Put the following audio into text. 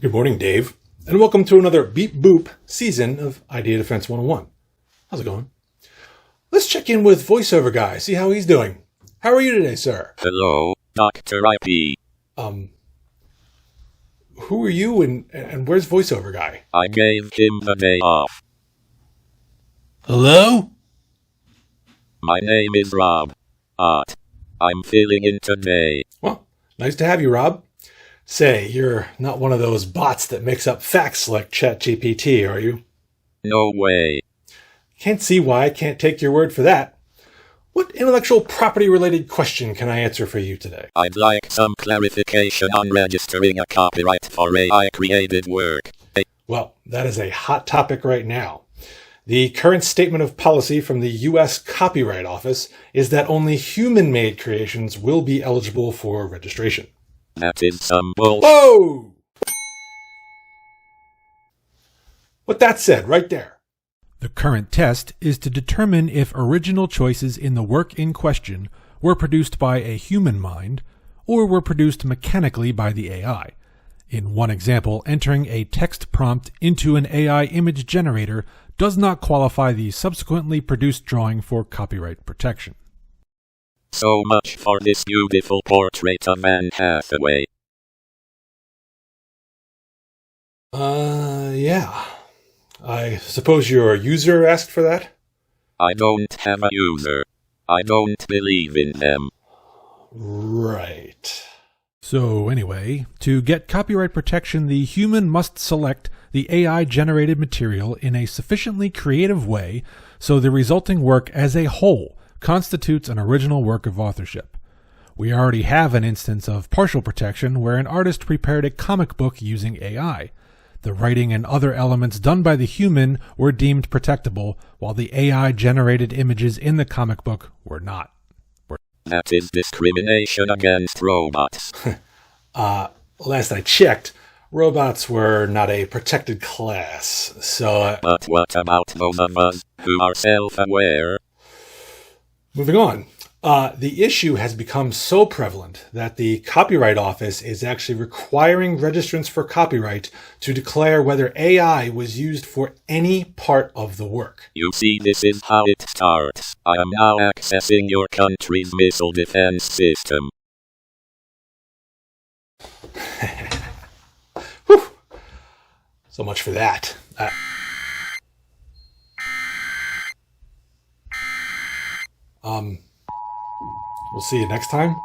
Good morning, Dave, and welcome to another Beep Boop season of Idea Defense 101. How's it going? Let's check in with VoiceOver Guy, see how he's doing. How are you today, sir? Hello, Dr. IP. Who are you and where's VoiceOver Guy? I gave him the day off. Hello? My name is Rob. I'm filling in today. Well, nice to have you, Rob. Say, you're not one of those bots that makes up facts like ChatGPT, are you? No way. Can't see why I can't take your word for that. What intellectual property-related question can I answer for you today? I'd like some clarification on registering a copyright for AI-created work. Well, that is a hot topic right now. The current statement of policy from the U.S. Copyright Office is that only human-made creations will be eligible for registration. That is some bullshit. Whoa! With that said, right there. The current test is to determine if original choices in the work in question were produced by a human mind or were produced mechanically by the AI. In one example, entering a text prompt into an AI image generator does not qualify the subsequently produced drawing for copyright protection. So much for this beautiful portrait of Anne Hathaway. Yeah. I suppose your user asked for that? I don't have a user. I don't believe in them. Right. So anyway, to get copyright protection, the human must select the AI-generated material in a sufficiently creative way so the resulting work as a whole constitutes an original work of authorship. We already have an instance of partial protection where an artist prepared a comic book using AI. The writing and other elements done by the human were deemed protectable, while the AI-generated images in the comic book were not. That is discrimination against robots. Last I checked, robots were not a protected class, so... But what about those of us who are self-aware? Moving on. The issue has become so prevalent that the Copyright Office is actually requiring registrants for copyright to declare whether AI was used for any part of the work. You see, this is how it starts. I am now accessing your country's missile defense system. Whew. So much for that. We'll see you next time.